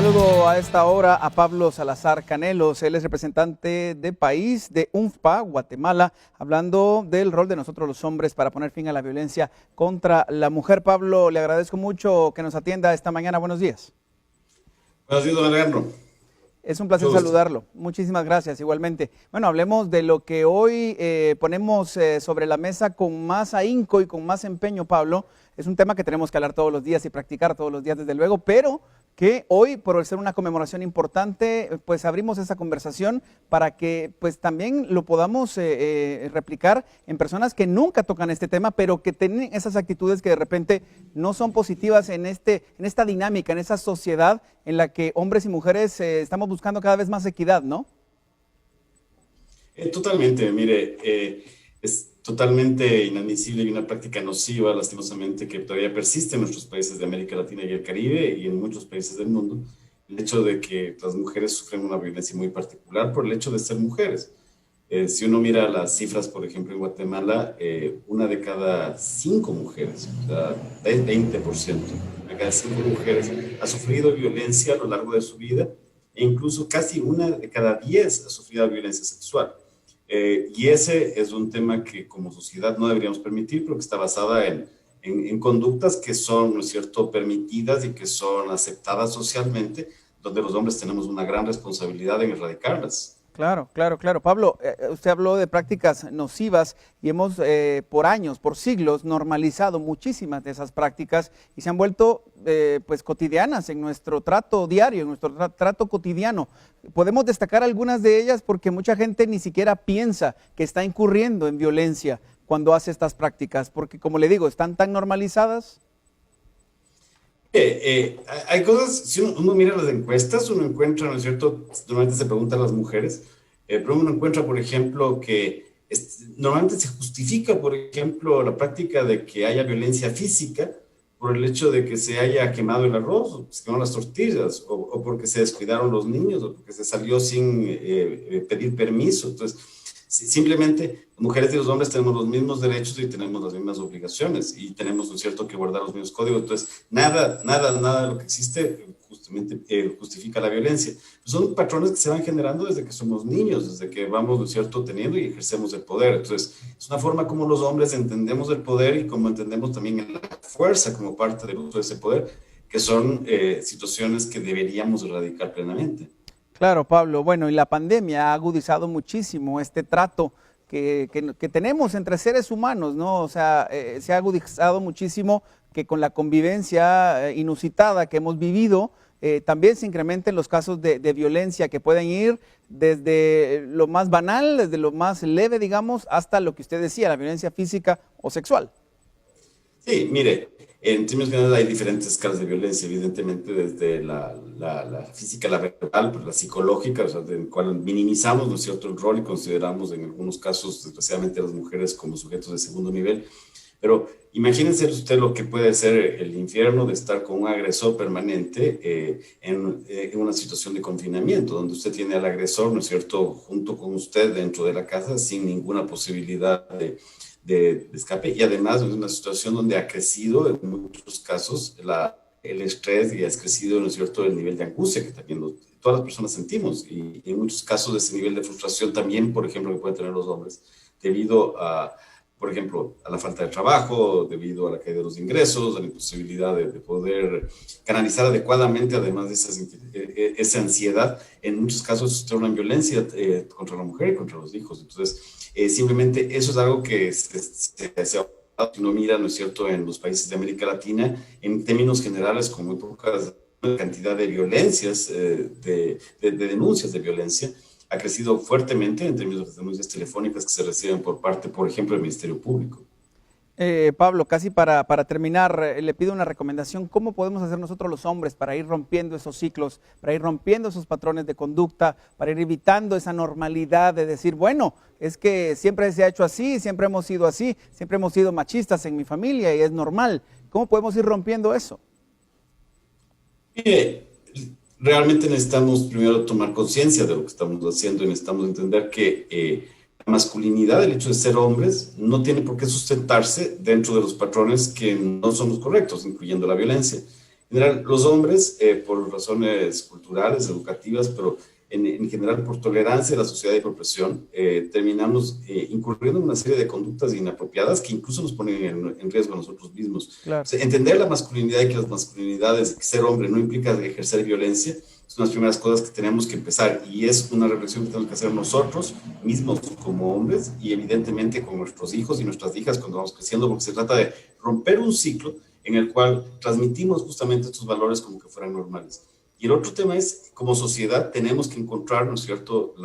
Saludo a esta hora a Pablo Salazar Canelos, él es representante de país de UNFPA, Guatemala, hablando del rol de nosotros los hombres para poner fin a la violencia contra la mujer. Pablo, le agradezco mucho que nos atienda esta mañana. Buenos días. Buenos días, don Alejandro. Es un placer Mucho gusto. saludarlo. Muchísimas gracias, igualmente. Bueno, hablemos de lo que hoy ponemos sobre la mesa con más ahínco y con más empeño, Pablo. Es un tema que tenemos que hablar todos los días y practicar todos los días, desde luego, pero que hoy, por ser una conmemoración importante, pues abrimos esa conversación para que pues también lo podamos replicar en personas que nunca tocan este tema, pero que tienen esas actitudes que de repente no son positivas en esta dinámica, en esa sociedad en la que hombres y mujeres estamos buscando cada vez más equidad, ¿no? Totalmente, mire, es totalmente inadmisible y una práctica nociva, lastimosamente, que todavía persiste en nuestros países de América Latina y el Caribe y en muchos países del mundo, el hecho de que las mujeres sufren una violencia muy particular por el hecho de ser mujeres. Si uno mira las cifras, por ejemplo, en Guatemala, una de cada cinco mujeres, o sea, 20%, de cada cinco mujeres ha sufrido violencia a lo largo de su vida e incluso casi una de cada 10 ha sufrido violencia sexual. Y ese es un tema que como sociedad no deberíamos permitir porque está basada en conductas que son, ¿no es cierto?, permitidas y que son aceptadas socialmente, donde los hombres tenemos una gran responsabilidad en erradicarlas. Claro, claro, claro. Pablo, usted habló de prácticas nocivas y hemos por años, por siglos, normalizado muchísimas de esas prácticas y se han vuelto pues cotidianas en nuestro trato diario, en nuestro trato cotidiano. Podemos destacar algunas de ellas porque mucha gente ni siquiera piensa que está incurriendo en violencia cuando hace estas prácticas, porque como le digo, están tan normalizadas. Hay cosas, si uno mira las encuestas, uno encuentra, ¿no es cierto? Normalmente se pregunta a las mujeres, pero uno encuentra, por ejemplo, que normalmente se justifica, por ejemplo, la práctica de que haya violencia física por el hecho de que se haya quemado el arroz, o se quemaron las tortillas, o porque se descuidaron los niños, o porque se salió sin pedir permiso. Entonces, simplemente, mujeres y los hombres tenemos los mismos derechos y tenemos las mismas obligaciones y tenemos, ¿no es cierto?, que guardar los mismos códigos. Entonces, nada de lo que existe justamente justifica la violencia. Pues son patrones que se van generando desde que somos niños, desde que vamos, ¿no es cierto?, teniendo y ejercemos el poder. Entonces, es una forma como los hombres entendemos el poder y como entendemos también la fuerza como parte del uso de ese poder, que son situaciones que deberíamos erradicar plenamente. Claro, Pablo. Bueno, y la pandemia ha agudizado muchísimo este trato que tenemos entre seres humanos, ¿no? O sea, se ha agudizado muchísimo que con la convivencia inusitada que hemos vivido, también se incrementen los casos de violencia que pueden ir desde lo más banal, desde lo más leve, digamos, hasta lo que usted decía, la violencia física o sexual. Sí, mire, en términos generales hay diferentes escalas de violencia, evidentemente desde la física, la verbal, pues la psicológica, o sea, en cual minimizamos, ¿no es cierto?, el rol y consideramos en algunos casos, desgraciadamente, a las mujeres como sujetos de segundo nivel. Pero imagínense usted lo que puede ser el infierno de estar con un agresor permanente en una situación de confinamiento, donde usted tiene al agresor, ¿no es cierto?, junto con usted dentro de la casa sin ninguna posibilidad de escape y además es una situación donde ha crecido en muchos casos el estrés y ha crecido, ¿no es cierto?, el nivel de angustia que también todas las personas sentimos y en muchos casos ese nivel de frustración también, por ejemplo, que pueden tener los hombres debido a, por ejemplo, a la falta de trabajo, debido a la caída de los ingresos, a la imposibilidad de poder canalizar adecuadamente, además de esa ansiedad, en muchos casos se torna en violencia contra la mujer y contra los hijos. Entonces, simplemente eso es algo que si uno mira, ¿no es cierto?, en los países de América Latina, en términos generales, con muy poca cantidad de violencias, de denuncias de violencia, ha crecido fuertemente en términos de denuncias telefónicas que se reciben por parte, por ejemplo, del Ministerio Público. Pablo, casi para terminar, le pido una recomendación. ¿Cómo podemos hacer nosotros los hombres para ir rompiendo esos ciclos, para ir rompiendo esos patrones de conducta, para ir evitando esa normalidad de decir, bueno, es que siempre se ha hecho así, siempre hemos sido así, siempre hemos sido machistas en mi familia y es normal? ¿Cómo podemos ir rompiendo eso? Mire, realmente necesitamos primero tomar conciencia de lo que estamos haciendo y necesitamos entender que la masculinidad, el hecho de ser hombres, no tiene por qué sustentarse dentro de los patrones que no son los correctos, incluyendo la violencia. En general, los hombres, por razones culturales, educativas, pero en general por tolerancia de la sociedad y por presión, terminamos incurriendo en una serie de conductas inapropiadas que incluso nos ponen en riesgo a nosotros mismos. O Claro. sea, entender la masculinidad y que las masculinidades, que ser hombre no implica ejercer violencia, es una de las primeras cosas que tenemos que empezar, y es una reflexión que tenemos que hacer nosotros mismos como hombres y evidentemente con nuestros hijos y nuestras hijas cuando vamos creciendo, porque se trata de romper un ciclo en el cual transmitimos justamente estos valores como que fueran normales. Y el otro tema es, como sociedad tenemos que encontrar, ¿no es cierto?,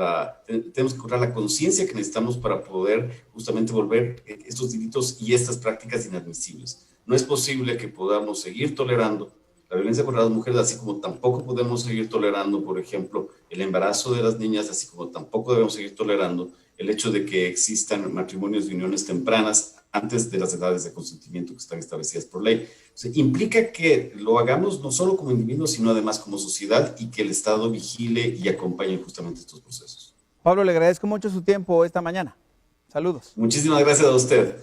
tenemos que encontrar la conciencia que necesitamos para poder justamente volver estos delitos y estas prácticas inadmisibles. No es posible que podamos seguir tolerando la violencia contra las mujeres, así como tampoco podemos seguir tolerando, por ejemplo, el embarazo de las niñas, así como tampoco debemos seguir tolerando el hecho de que existan matrimonios y uniones tempranas antes de las edades de consentimiento que están establecidas por ley. O sea, implica que lo hagamos no solo como individuos, sino además como sociedad, y que el Estado vigile y acompañe justamente estos procesos. Pablo, le agradezco mucho su tiempo esta mañana. Saludos. Muchísimas gracias a usted.